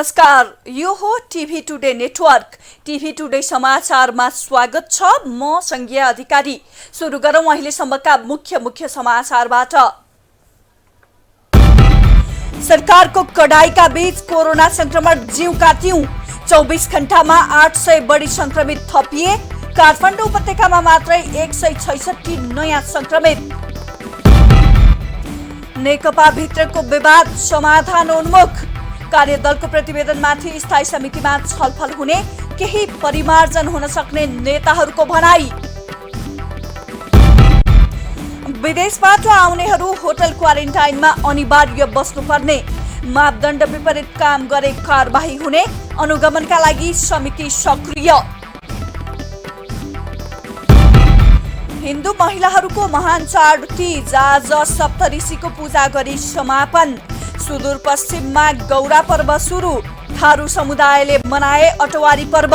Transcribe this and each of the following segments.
नमस्कार, यो हो TV today network. TV today समाचारमा स्वागत छ। म संज्ञा अधिकारी। सुरु गरौं अहिलेसम्मका मुख्य समाचारबाट। सरकारको कडाईका बीच कोरोना संक्रमण जिउका तिउँ। 24 घण्टामा 800 बढी संक्रमित थपिए। काठमाडौँ उपत्यकामा मात्रै 166 नयाँ संक्रमित। नेकपा भित्रको विवाद समाधान उन्मुख। कार्यदलको प्रतिवेदनमाथि स्थायी समितिमा छलफल हुने, केही परिमार्जन हुन सक्ने नेताहरूको भनाई। विदेशबाट आउनेहरू होटल क्वारेन्टाइनमा अनिवार्य बस्नुपर्ने, मापदण्ड विपरीत काम गरे कारबाही हुने, अनुगमनका लागि समिति सक्रिय। हिन्दू महिलाहरूको महान चाड तीज आज सप्तऋषिको पूजा गरी समापन। सुदूरपश्चिममा गौरा पर्व सुरु, थारू समुदायले मनाए अटवारी पर्व।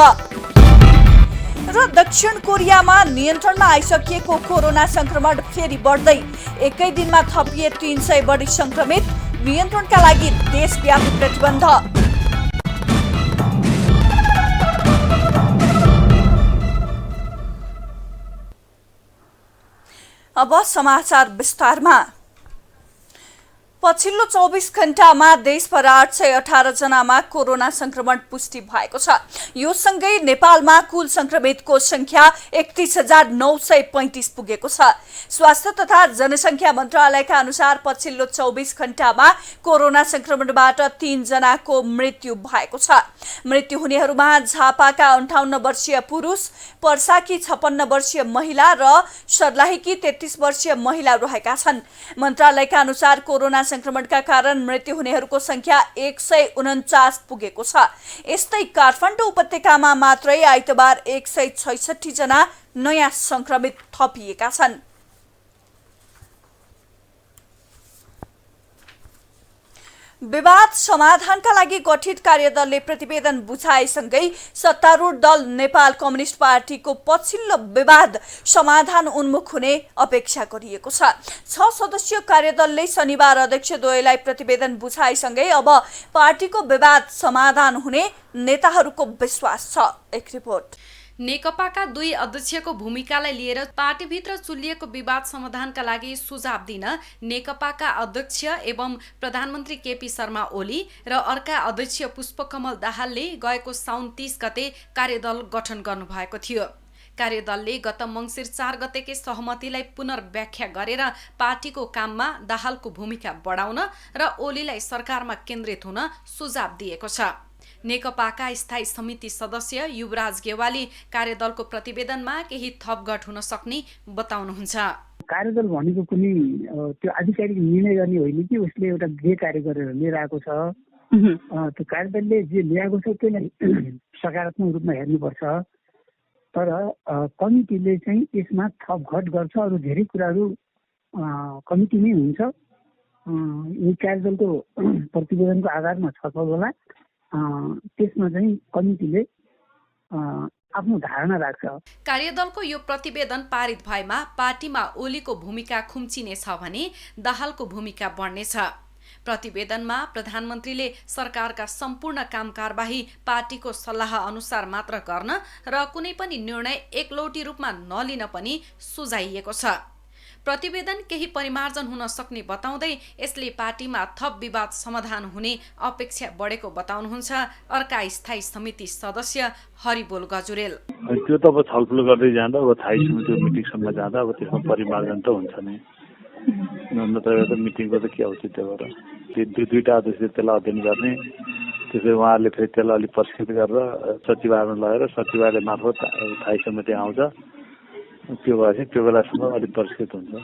र दक्षिण कोरियामा नियन्त्रणमा आइसकिएको कोरोना संक्रमण फेरि बढ्दै, एकै दिनमा थपिए 300 बढी संक्रमित। नियन्त्रणका लागि देशव्यापी प्रतिबन्ध। अब समाचार विस्तारमा। पछिल्लो 24 घण्टामा देशभर 818 जनामा कोरोना संक्रमण पुष्टि भएको छ। यो सँगै नेपालमा कुल संक्रमितको संख्या 31,935 पुगेको छ। स्वास्थ्य तथा जनसंख्या मन्त्रालयका अनुसार पछिल्लो 24 घण्टामा कोरोना संक्रमणबाट 3 जनाको मृत्यु भएको छ। मृत्यु हुनेहरूमा झापाका 58 वर्षीय पुरुष, पर्साकी 56 वर्षीय महिला र सर्लाहीकी 33 वर्षीय महिला रहेका छन्। मन्त्रालयका अनुसार कोरोना संक्रमणका कारण मृत्यु हुनेहरूको संख्या 149 पुगेको छ। यस्तै काठमाडौँ उपत्यकामा मात्रै आइतबार 166 जना नयाँ संक्रमित थपिएका छन्। विवाद समाधानका लागि गठित कार्यदलले प्रतिवेदन बुझाएसँगै सत्तारूढ दल नेपाल कम्युनिस्ट पार्टीको पछिल्लो विवाद समाधान उन्मुख हुने अपेक्षा गरिएको छ। 6 सदस्यीय कार्यदलले शनिबार अध्यक्षद्वयलाई प्रतिवेदन बुझाएसँगै अब पार्टीको विवाद समाधान हुने नेताहरूको विश्वास छ। एक रिपोर्ट। नेकपाका 2 अध्यक्षको भूमिकालाई लिएर पार्टीभित्र चुलिएको विवाद समाधानका लागि सुझाव दिन नेकपाका अध्यक्ष एवं प्रधानमन्त्री केपी शर्मा ओली र अर्का अध्यक्ष पुष्पकमल दाहालले गएको साउन 30 गते कार्यदल गठन गर्नुभएको थियो। कार्यदलले गत मङ्सिर 4 गतेकै सहमतिलाई पुनर्व्याख्या गरेर पार्टीको काममा दाहालको भूमिका बढाउन र ओलीलाई सरकारमा केन्द्रित हुन सुझाव दिएको छ। नेकपाका स्थायी समिति सदस्य युवराज गेवाली कार्यदलको प्रतिवेदनमा केही थपघट हुन सक्ने बताउनुहुन्छ। कार्यदल भनेको कुनै त्यो आधिकारिक निर्णय गर्ने होइन कि उसले एउटा जे कार्य गरेर लिएर आएको छ। त्यो कार्यदलले जे ल्याएको छ त्यसलाई सकारात्मक रूपमा हेर्नुपर्छ। तर कमिटीले चाहिँ यसमा थपघट गर्छ, अरू धेरै कुराहरू कमिटीमै हुन्छ। यो कार्यदलको प्रतिवेदनको आधारमा छलफल होला। त्यसमा चाहिँ कमिटीले आफ्नो धारणा राख्छ। कार्यदलको यो प्रतिवेदन पारित भएमा पार्टीमा ओलीको भूमिका खुम्चिनेछ भने दाहालको भूमिका बढ्नेछ। प्रतिवेदनमा प्रधानमन्त्रीले सरकारका सम्पूर्ण काम कारबाही पार्टीको सल्लाह अनुसार मात्र गर्न र कुनै पनि निर्णय एकलौटी रूपमा नलिन पनि सुझाइएको छ। प्रतिवेदन केही परिमार्जन हुन सक्ने बताउँदै यसले पार्टीमा थप विवाद समाधान हुने अपेक्षा बढेको बताउनुहुन्छ अर्का स्थायी समिति सदस्य हरिबोल गजुरेल। त्यो त अब छलफल गर्दै जाँदा अब स्थायी समितिको मिटिङसम्म जाँदा अब त्यसमा परिमार्जन त हुन्छ नै। नत्र मिटिङको त के औचित्य भएर त्यो दुईटा अध्यक्षले त्यसलाई अध्ययन गर्ने, त्यसै उहाँहरूले फेरि त्यसलाई अलिक परिष्कृत गरेर सचिवालयमा लगेर सचिवालय मार्फत स्थायी समिति आउँछ। त्यो भएपछि त्यो बेलासम्म अलिक परिष्कृत हुन्छ।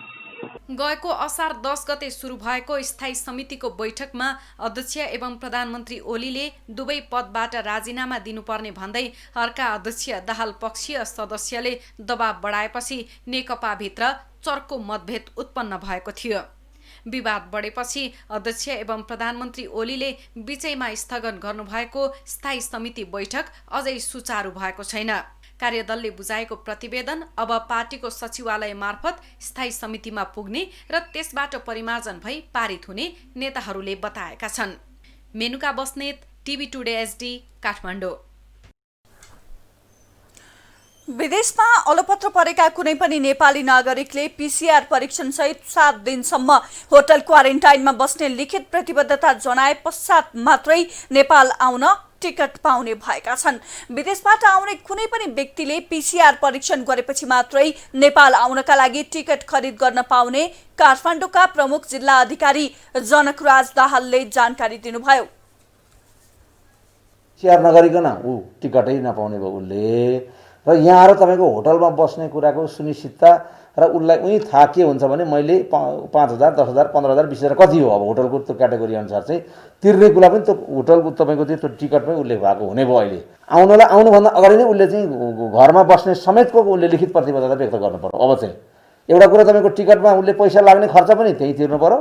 गएको असार 10 गते सुरु भएको स्थायी समितिको बैठकमा अध्यक्ष एवं प्रधानमन्त्री ओलीले दुवै पदबाट राजीनामा दिनुपर्ने भन्दै अर्का अध्यक्ष दाहाल पक्षीय सदस्यले दबाब बढाएपछि नेकपाभित्र चर्को मतभेद उत्पन्न भएको थियो। विवाद बढेपछि अध्यक्ष एवं प्रधानमन्त्री ओलीले बीचैमा स्थगन गर्नुभएको स्थायी समिति बैठक अझै सुचारू भएको छैन। कार्यदलले बुझाएको प्रतिवेदन अब पार्टीको सचिवालय मार्फत स्थायी समितिमा पुग्ने र त्यसबाट परिमार्जन भई पारित हुने नेताहरूले बताएका छन्। Menuka Basnet, TV today HD Kathmandu. विदेशमा अलपत्र परेका कुनै पनि नेपाली नागरिकले पीसीआर परीक्षणसहित 7 दिनसम्म होटल क्वारेन्टाइनमा बस्ने लिखित प्रतिबद्धता जनाए पश्चात मात्रै नेपाल आउन टिकट पाउने भएका छन्। विदेशबाट आउने कुनै पनि व्यक्तिले पीसीआर परीक्षण गरेपछि मात्रै नेपाल आउनका लागि टिकट खरिद गर्न पाउने काठमाडौँका प्रमुख जिल्ला अधिकारी जनकराज दाहालले जानकारी दिनुभयो। पीसीआर नगरिकन ऊ टिकटै नपाउने भयो उसले र यहाँ आएर तपाईँको होटलमा बस्ने कुराको सुनिश्चितता र उसलाई उही थाहा के हुन्छ भने मैले 5,000 10,000 15,000 20,000 कति हो अब होटलको त्यो क्याटेगोरी अनुसार चाहिँ तिर्ने कुरा पनि त्यो होटलको तपाईँको त्यो टिकटमै उल्लेख भएको हुने भयो। अहिले आउनुभन्दा अगाडि नै उसले चाहिँ घरमा बस्ने समेतको उसले लिखित प्रतिबद्धता व्यक्त गर्नु पर्यो। अब चाहिँ एउटा कुरा तपाईँको टिकटमा उसले पैसा लाग्ने खर्च पनि त्यही तिर्नु पर्यो।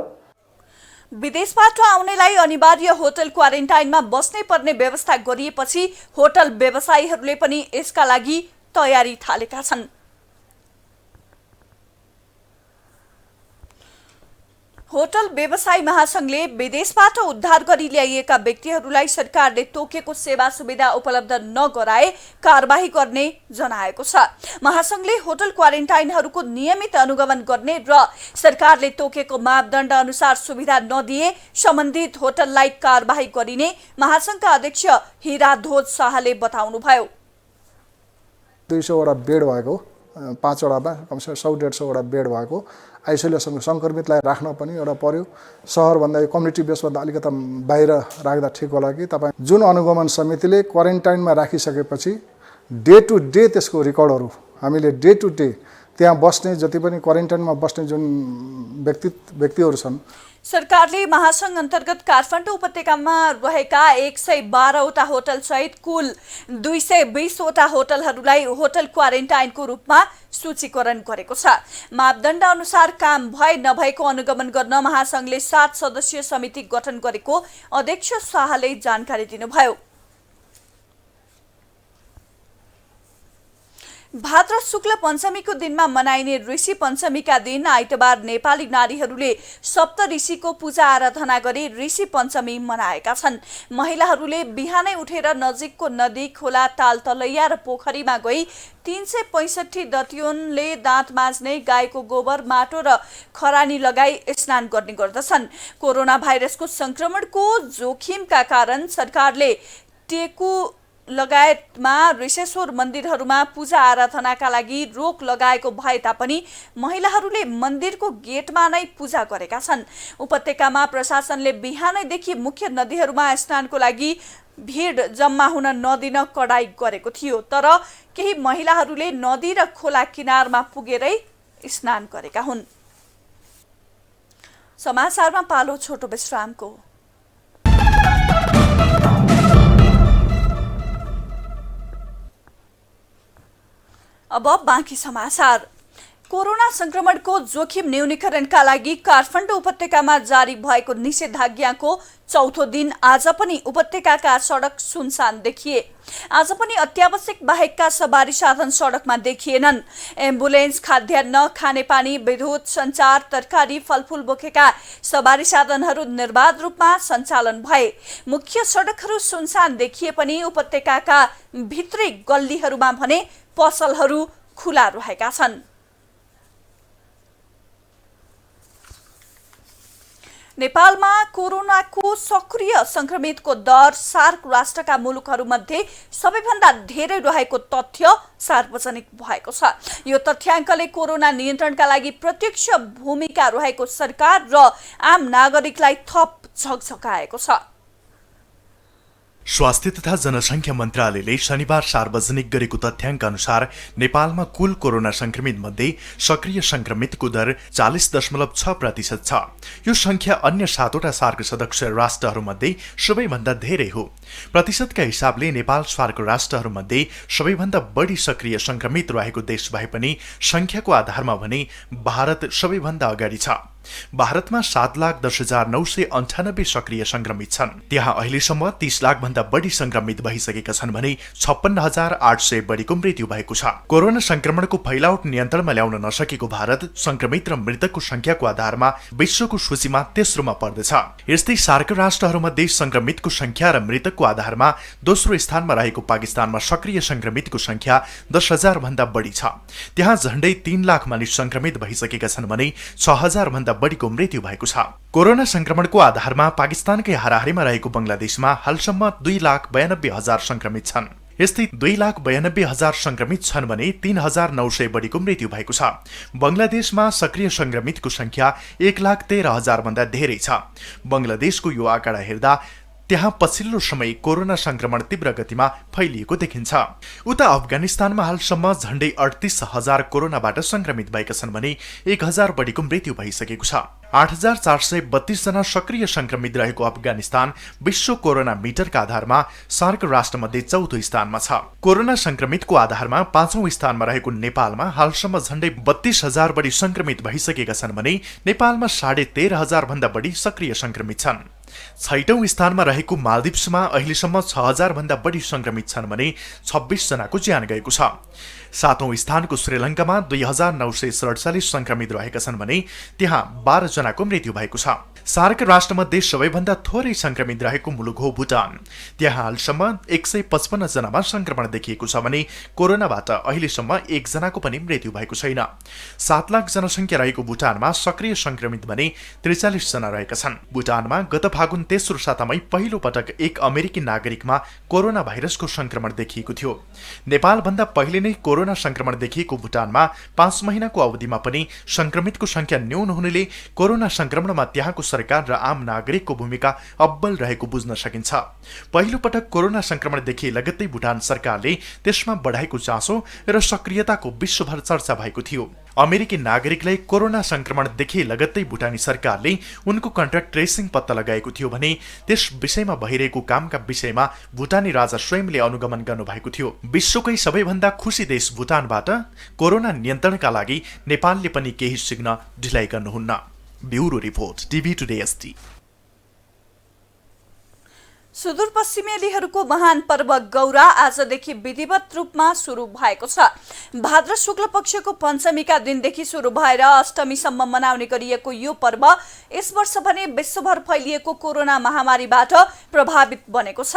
विदेशबाट आउनेलाई अनिवार्य होटल क्वारेन्टाइनमा बस्नै पर्ने व्यवस्था गरिएपछि होटल व्यवसायीहरूले पनि यसका लागि तयारी थालेका छन्। होटल व्यवसायी महासंघले विदेशबाट उद्धार गरी ल्याइएका व्यक्तिहरूलाई सरकारले तोकेको सेवा सुविधा उपलब्ध नगराए कारबाही गर्ने जनाएको छ। महासंघले होटल क्वारेन्टाइनहरूको नियमित अनुगमन गर्ने र सरकारले तोकेको मापदण्ड अनुसार सुविधा नदिए सम्बन्धित होटललाई कारबाही गरिने महासंघका अध्यक्ष हिराध्वज शाहले बताउनुभयो। 200 वटा बेड भएको 5 वटामा कमसेकम 100-150 वटा बेड भएको आइसोलेसन संक्रमितलाई राख्न पनि एउटा पर्यो। सहरभन्दा कम्युनिटी बेसभन्दा अलिकति बाहिर राख्दा ठिक होला कि तपाईँ जुन अनुगमन समितिले क्वारेन्टाइनमा राखिसकेपछि डे टु डे त्यसको रेकर्डहरू हामीले डे टु डे त्यहाँ बस्ने जति पनि क्वारेन्टाइनमा बस्ने जुन व्यक्तिहरू छन् सरकारले महासंघ अन्तर्गत काठमाडौँ उपत्यकामा रहेका 112 वटा होटल सहित कुल 220 वटा होटलहरूलाई होटल क्वारेन्टाइनको रूपमा सूचीकरण गरेको छ। मापदण्ड अनुसार काम भए नभएको अनुगमन गर्न महासंघले 7 सदस्यीय समिति गठन गरेको अध्यक्ष शाहले जानकारी दिनुभयो। भाद्र शुक्ल पञ्चमीको दिनमा मनाइने ऋषि पञ्चमीका दिन आइतबार नेपाली नारीहरूले सप्त ऋषिको पूजा आराधना गरी ऋषि पञ्चमी मनाएका छन्। महिलाहरूले बिहानै उठेर नजिकको नदी, खोला, ताल, तलैया र पोखरीमा गई 365 दत्युनले दाँत माझ्ने, गाईको गोबर, माटो र खरानी लगाई स्नान गर्ने गर्दछन्। कोरोना भाइरसको संक्रमणको जोखिमका कारण सरकारले टेकु लगायतमा ऋषेश्वर मन्दिरहरूमा पूजा आराधनाका लागि रोक लगाएको भए तापनि महिलाहरूले मन्दिरको गेटमा नै पूजा गरेका छन्। उपत्यकामा प्रशासनले बिहानैदेखि मुख्य नदीहरूमा स्नानको लागि भीड जम्मा हुन नदिन कडाई गरेको थियो, तर केही महिलाहरूले नदी र खोला किनारमा पुगेरै स्नान गरेका हुन्। समाचारमा पालो छोटो विश्रामको। अब बाँकी समाचार। कोरोना संक्रमणको जोखिम न्यूनीकरणका लागि काठमाडौँ उपत्यकामा जारी भएको निषेधाज्ञाको चौथो दिन आज पनि उपत्यकाका सडक सुनसान देखिए। आज पनि अत्यावश्यक बाहेकका सवारी साधन सडकमा देखिएनन्। एम्बुलेन्स, खाद्यान्न, खानेपानी, विद्युत, सञ्चार, तरकारी, फलफूल बोकेका सवारी साधनहरू निर्बाध रूपमा सञ्चालन भए। मुख्य सडकहरू सुनसान देखिए पनि उपत्यकाका भित्री गल्लीहरूमा भने पसलहरू खुला रहेका छन्। नेपालमा कोरोनाको सक्रिय संक्रमितको दर सार्क राष्ट्रका मुलुकहरूमध्ये सबैभन्दा धेरै रहेको तथ्य सार्वजनिक भएको छ। यो तथ्याङ्कले कोरोना नियन्त्रणका लागि प्रत्यक्ष भूमिका रहेको सरकार र आम नागरिकलाई थप झकझकाएको छ। स्वास्थ्य तथा जनसङ्ख्या मन्त्रालयले शनिबार सार्वजनिक गरेको तथ्याङ्क अनुसार नेपालमा कुल कोरोना संक्रमित मध्ये सक्रिय संक्रमितको दर 40.6% छ। यो संख्या अन्य 7वटा सार्क सदस्य राष्ट्रहरूमध्ये सबैभन्दा धेरै हो। प्रतिशतका हिसाबले नेपाल सार्क राष्ट्रहरूमध्ये सबैभन्दा बढी सक्रिय संक्रमित रहेको देश भए पनि संख्याको आधारमा भने भारत सबैभन्दा अगाडि छ। भारतमा 7,10,998 सक्रिय संक्रमित छन्। त्यहाँ अहिलेसम्म 30 लाख भन्दा बढी संक्रमित भइसकेका छन् भने 56,800 बढीको मृत्यु भएको छ। कोरोना संक्रमणको फैलावट नियन्त्रणमा ल्याउन नसकेको भारत संक्रमित र मृतकको संख्याको आधारमा विश्वको सूचीमा तेस्रोमा पर्दछ। यस्तै सार्क राष्ट्रहरूमध्ये संक्रमितको संख्या र मृतकको आधारमा दोस्रो स्थानमा रहेको पाकिस्तानमा सक्रिय संक्रमितको संख्या 10,000 भन्दा बढी छ। त्यहाँ झण्डै 3 लाख मानिस संक्रमित भइसकेका छन् भने 6,000 भन्दा बढीको मृत्यु भएको छ। कोरोना संक्रमणको आधारमा पाकिस्तानकै हाराहारीमा रहेको बंगलादेशमा हालसम्म 2,92,000 संक्रमित छन्। यस्तै 2,92,000 संक्रमित छन् भने 3,900 बढीको मृत्यु भएको छ। बंगलादेशमा सक्रिय संक्रमितको संख्या 1,13,000 भन्दा धेरै छ। बंगलादेशको यो आँकडा हेर्दा त्यहाँ पछिल्लो समय कोरोना संक्रमण तीव्र गतिमा फैलिएको देखिन्छ। उता अफगानिस्तानमा हालसम्म झण्डै 38,000 कोरोनाबाट संक्रमित भएका छन् भने 1,000 बढीको मृत्यु भइसकेको छ। 8,432 जना सक्रिय संक्रमित रहेको अफगानिस्तान विश्व कोरोना मिटरका आधारमा सार्क राष्ट्रमध्ये चौथो स्थानमा छ। कोरोना संक्रमितको आधारमा 5औं स्थानमा रहेको नेपालमा हालसम्म झण्डै 32,000 बढी संक्रमित भइसकेका छन् भने नेपालमा 13,500 भन्दा बढी सक्रिय संक्रमित छन्। 6औं स्थानमा रहेको मालदिप्समा अहिलेसम्म 6,000 भन्दा बढी संक्रमित छन् भने 26 जनाको ज्यान गएको छ। 7औं स्थानको श्रीलङ्कामा 2,947 संक्रमित रहेका छन् भने त्यहाँ 12 जनाको मृत्यु भएको छ। सार्क राष्ट्रमध्ये सबैभन्दा थोरै संक्रमित रहेको मुलुक हो भुटान। त्यहाँ हालसम्म 155 जनामा संक्रमण देखिएको छ भने कोरोनाबाट अहिलेसम्म 1 जनाको पनि मृत्यु भएको छैन। 7 लाख जनसङ्ख्या रहेको भुटानमा सक्रिय संक्रमित भने 43 जना रहेका छन्। भुटानमा गत फागुन तेस्रो सातामै पहिलो पटक एक अमेरिकी नागरिकमा कोरोना भाइरसको संक्रमण देखिएको थियो। नेपालभन्दा पहिले नै कोरोना संक्रमण देखिएको भुटानमा 5 महिनाको अवधिमा पनि संक्रमितको संख्या न्यून हुनेले कोरोना संक्रमणमा त्यहाँको सरकार र आम नागरिकको भूमिका अब्बल रहेको बुझ्न सकिन्छ। पहिलो पटक कोरोना संक्रमण देखिए लगत्तै भुटान सरकारले त्यसमा बढाएको चासो र सक्रियताको विश्वभर चर्चा भएको थियो। अमेरिकी नागरिकलाई कोरोना संक्रमण देखिए लगत्तै भुटानी सरकारले उनको कन्ट्याक्ट ट्रेसिङ पत्ता लगाएको थियो भने त्यस विषयमा भइरहेको कामका विषयमा भुटानी राजा स्वयंले अनुगमन गर्नुभएको थियो। विश्वकै सबैभन्दा खुशी देश भुटानबाट कोरोना नियन्त्रणका लागि नेपालले पनि केही सिक्न ढिलाइ गर्नुहुन्न। Bureau report TV today ST. सुदूरपश्चिमेलीहरूको महान पर्व गौरा आजदेखि विधिवत रूपमा सुरु भएको छ। भाद्र शुक्ल पक्षको पञ्चमीका दिनदेखि सुरु भएर अष्टमीसम्म मनाउने गरिएको यो पर्व यस वर्ष भने विश्वभर फैलिएको कोरोना महामारीबाट प्रभावित बनेको छ।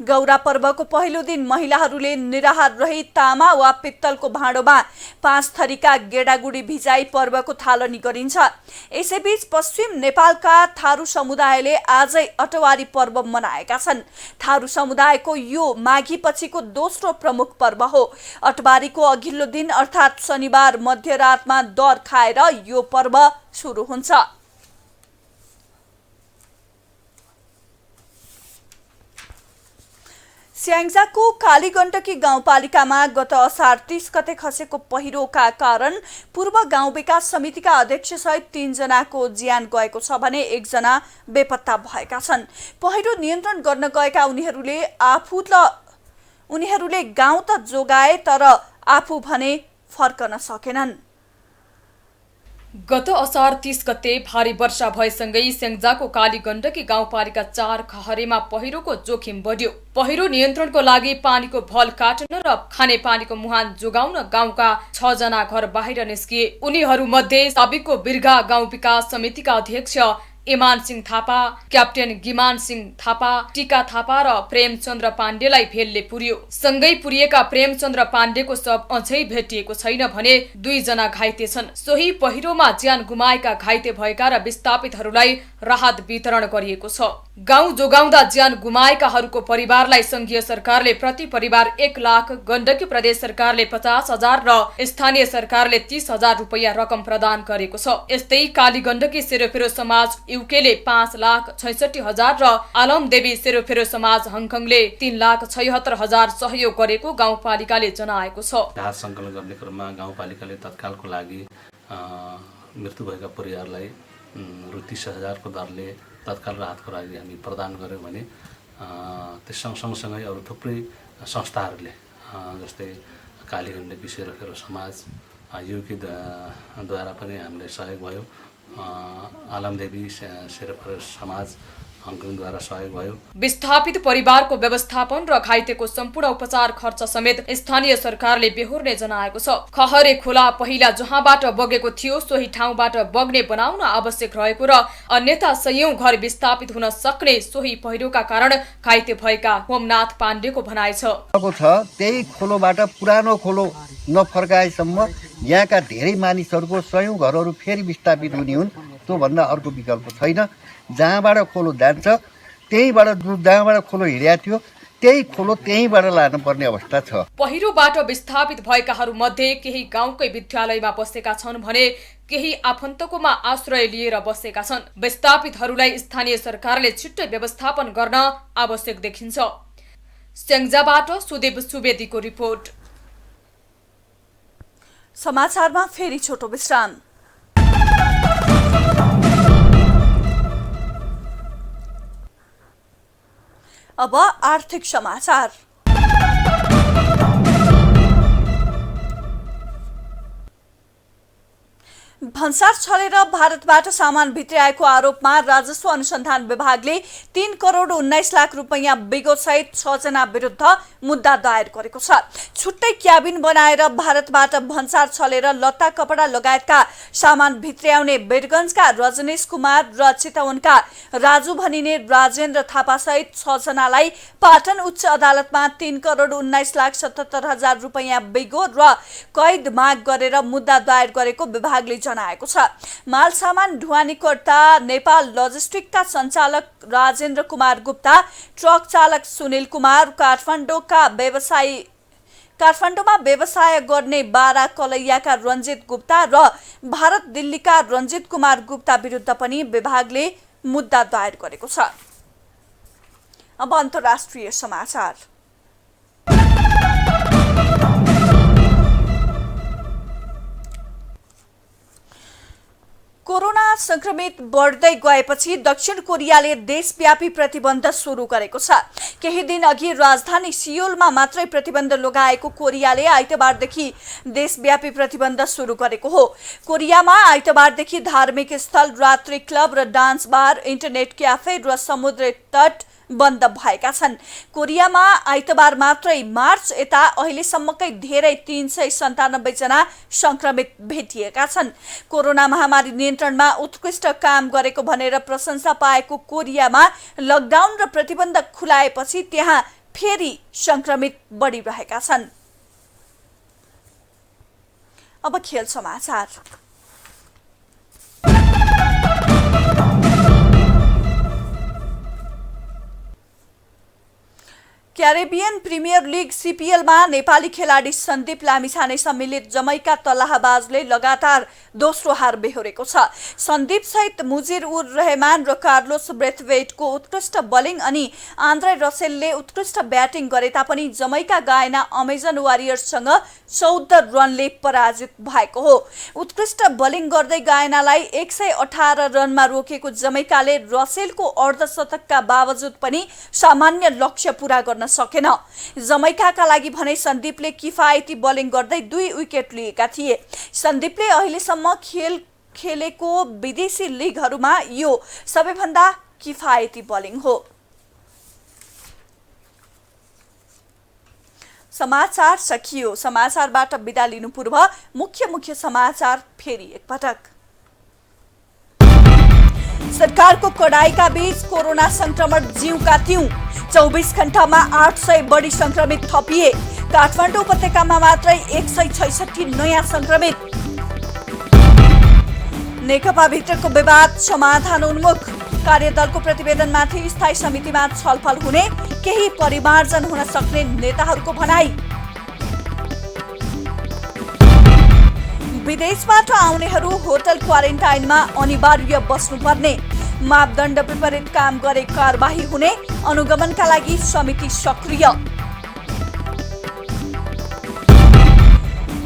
गौरा पर्वको पहिलो दिन महिलाहरूले निराहार रही तामा वा पित्तलको भाँडोमा 5 थरीका गेडागुडी भिजाई पर्वको थालनी गरिन्छ। यसैबीच पश्चिम नेपालका थारू समुदायले आजै अटवारी पर्व मनाएका छन्। थारू समुदायको यो माघी पछिको दोस्रो प्रमुख पर्व हो। अटवारीको अघिल्लो दिन अर्थात् शनिबार मध्यरातमा दर खाएर यो पर्व सुरु हुन्छ। स्याङ्जाको कालीगण्डकी गाउँपालिकामा गत असार 30 गते खसेको पहिरोका कारण पूर्व गाउँ विकास समितिका अध्यक्ष सहित 3 जनाको ज्यान गएको छ भने 1 जना बेपत्ता भएका छन्। पहिरो नियन्त्रण गर्न गएका उनीहरूले गाउँ त जोगाए तर आफू भने फर्कन सकेनन्। गत असार 30 गते भारी वर्षा भएसँगै स्याङ्जाको कालीगण्डकी गाउँपालिका 4 खहरेमा पहिरोको जोखिम बढ्यो। पहिरो नियन्त्रणको लागि पानीको भल काट्न र खाने पानीको मुहान जोगाउन गाउँका 6 जना घर बाहिर निस्किए। उनीहरूमध्ये साबिकको बिर्गा गाउँ विकास समितिका अध्यक्ष इमान सिंह थापा, क्याप्टेन गिमान सिंह थापा, टीका थापा र प्रेमचन्द्र पाण्डेलाई भेलले पुर्यो। सँगै पुरिएका प्रेमचन्द्र पाण्डेको शव अझै भेटिएको छैन भने 2 जना घाइते छन्। सोही पहिरोमा ज्यान गुमाएका घाइते भएका र विस्थापितहरूलाई राहत वितरण गरिएको छ। गाउँ जोगाउँदा ज्यान गुमाएकाहरूको परिवारलाई संघीय सरकारले प्रति परिवार 1 लाख, गण्डकी प्रदेश सरकारले 50,000 र स्थानीय सरकारले 30,000 रुपैयाँ रकम प्रदान गरेको छ। यस्तै कालीगण्डकी सेरोफेरो समाज युकेले 5,66,000 र आलमदेवी सेरोफेरो समाज हङकङले 3,76,000 सहयोग गरेको गाउँपालिकाले जनाएको छ। राहत सङ्कलन गर्ने क्रममा गाउँपालिकाले तत्कालको लागि मृत्यु भएका परिवारलाई रु 30,000 को दरले तत्काल राहतको लागि हामी प्रदान गऱ्यौँ भने त्यस सँगसँगै अरू थुप्रै संस्थाहरूले जस्तै कालीगण्डकी सेरोफेरो समाज युकेद्वारा पनि हामीलाई सहयोग भयो। आलमदेवी शेरफर समाज हङकङद्वारा सहयोग भयो। विस्थापित परिवारको व्यवस्थापन र घाइतेको सम्पूर्ण उपचार खर्च समेत स्थानीय सरकारले बेहोर्ने जनाएको छ। खहरे खोला पहिला जहाँबाट बगेको थियो सोही ठाउँबाट बग्ने बनाउन आवश्यक रहेको र अन्यथा सयौं घर विस्थापित हुन सक्ने सोही पहिरोका कारण घाइते भएका होमनाथ पाण्डेको भनाइ छ। त्यही खोलोबाट पुरानो खोलो नफर्काएसम्म यहाँका धेरै मानिसहरूको सयौं घरहरू फेरि विस्थापित हुने हुन्। त्योभन्दा अर्को विकल्प छैन। जहाँबाट खोलो जान्छ त्यहीबाट जहाँबाट खोलो हिँडेको थियो त्यही खोलो त्यहीबाट लानुपर्ने अवस्था छ। पहिरोबाट विस्थापित भएकाहरू मध्ये केही गाउँकै विद्यालयमा बसेका छन् भने केही आफन्तकोमा आश्रय लिएर बसेका छन्। विस्थापितहरूलाई स्थानीय सरकारले छिट्टै व्यवस्थापन गर्न आवश्यक देखिन्छ। स्याङ्जाबाट सुदेव सुवेदीको रिपोर्ट। समाचारमा फेरि छोटो विश्राम। अब आर्थिक समाचार। भन्सार छलेर भारतबाट सामान भित्र्याएको आरोपमा राजस्व अनुसन्धान विभागले 3 करोड 19 लाख रुपैयाँ बिगोसहित 6 जना विरुद्ध मुद्दा दायर गरेको छ। छुट्टै क्याबिन बनाएर भारतबाट भन्सार छलेर लत्ता कपडा लगायतका सामान भित्र्याउने वीरगञ्जका रजनीश कुमार र चितवनका राजु भनिने राजेन्द्र थापा सहित 6 जनालाई पाटन उच्च अदालतमा 3 करोड 19 लाख 77 हजार रुपैयाँ बिगो र कैद माग गरेर मुद्दा दायर गरेको विभागले जनाएको छ। माल सामान ढुवानीकर्ता नेपाल लजिस्टिकका सञ्चालक राजेन्द्र कुमार गुप्ता, ट्रक चालक सुनिल कुमार, काठमाडौँमा व्यवसाय गर्ने बारा कलैयाका रञ्जित गुप्ता र भारत दिल्लीका रञ्जित कुमार गुप्ता विरुद्ध पनि विभागले मुद्दा दायर गरेको छ। अब अन्तर्राष्ट्रिय समाचार। कोरोना संक्रमित बढ्दै गएपछि दक्षिण कोरियाले देशव्यापी प्रतिबन्ध सुरु गरेको छ। केही दिन अघि राजधानी सियोलमा मात्रै प्रतिबन्ध लगाएको कोरियाले आइतबारदेखि देशव्यापी प्रतिबन्ध सुरु गरेको हो। कोरियामा आइतबारदेखि धार्मिक स्थल, रात्रि क्लब र डान्स बार, इन्टरनेट क्याफे र समुद्र तट बन्द भएका छन्। कोरियामा आइतबार मात्रै मार्च यता अहिलेसम्मकै धेरै 397 जना संक्रमित भेटिएका छन्। कोरोना महामारी नियन्त्रणमा उत्कृष्ट काम गरेको भनेर प्रशंसा पाएको कोरियामा लकडाउन र प्रतिबन्ध खुलाएपछि त्यहाँ फेरि संक्रमित बढिरहेका छन्। अब खेल समाचार। क्यारेबियन प्रिमियर लिग सीपीएलमा नेपाली खेलाडी सन्दीप लामिछाने सम्मिलित जमैका तलाहबाजले लगातार दोस्रो हार बेहोरेको छ। सन्दीप सहित मुजिर उर रहमान र कार्लोस ब्रेथवेटको उत्कृष्ट बलिङ अनि आन्द्रे रसेलले उत्कृष्ट ब्याटिङ गरे तापनि जमैका गायना अमेजन वारियर्ससँग 14 रनले पराजित भएको हो। उत्कृष्ट बलिङ गर्दै गायनालाई 118 रनमा रोकेको जमैकाले रसेलको अर्धशतकका बावजुद पनि सामान्य लक्ष्य पूरा गर्न सकेन। जमैकाका लागि भने सन्दीपले किफायती बलिङ गर्दै 2 विकेट लिएका थिए। सन्दीपले अहिलेसम्म खेलेको विदेशी लिगहरूमा यो सबैभन्दा किफायती बलिङ हो। समाचार सकियो। समाचारबाट बिदा लिनु पूर्व मुख्य समाचार फेरि एकपटक। सरकारको कडाईका बीच कोरोना संक्रमण जिउका त्यौं। 24 घण्टामा 800 बढी संक्रमित थपिए। काठमाडौँ उपत्यकामा मात्रै 166 नयाँ संक्रमित। नेकपा भित्रको विवाद समाधान उन्मुख। कार्यदलको प्रतिवेदनमाथि स्थायी समितिमा छलफल हुने, केही परिमार्जन हुन सक्ने नेताहरूको भनाई। विदेशबाट आउनेहरू होटल क्वारेन्टाइनमा अनिवार्य बस्नुपर्ने। मापदण्ड विपरीत काम गरे कारबाही हुने, अनुगमनका लागि समिति सक्रिय।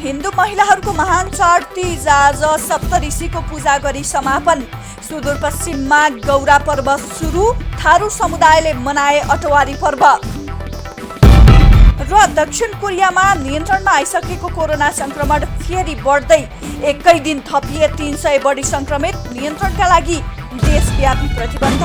हिन्दू महिलाहरूको महान चाड तीज आज सप्तऋषिको पूजा गरी समापन। सुदूरपश्चिममा गौरा पर्व सुरु, थारू समुदायले मनाए अटवारी पर्व। र दक्षिण कोरियामा नियन्त्रणमा आइसकेको कोरोना संक्रमण फेरि बढ्दै एकै दिन थपिए 300 बढी संक्रमित, नियन्त्रणका लागि देशव्यापी प्रतिबन्ध।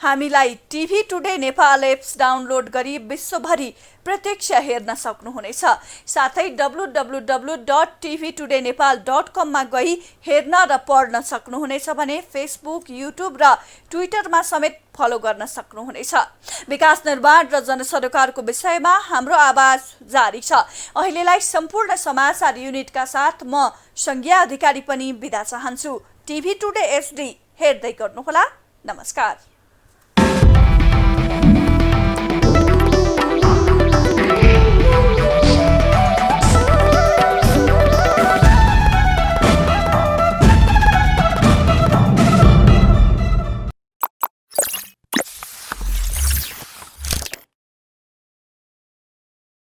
हामीलाई TV today Nepal apps download गरी विश्वभरि प्रत्यक्ष हेर्न सक्नुहुनेछ। साथै www.tvtodaynepal.com मा गई हेर्न र पढ्न सक्नुहुनेछ भने फेसबुक, युट्युब र ट्विटरमा समेत फलो गर्न सक्नुहुनेछ। विकास निर्माण र जनसरोकारको विषयमा हाम्रो आवाज जारी छ। अहिलेलाई सम्पूर्ण समाचार युनिटका साथ म संज्ञा अधिकारी पनि बिदा चाहन्छु। टिभी टुडे एचडी हेर्दै गर्नुहोला। नमस्कार।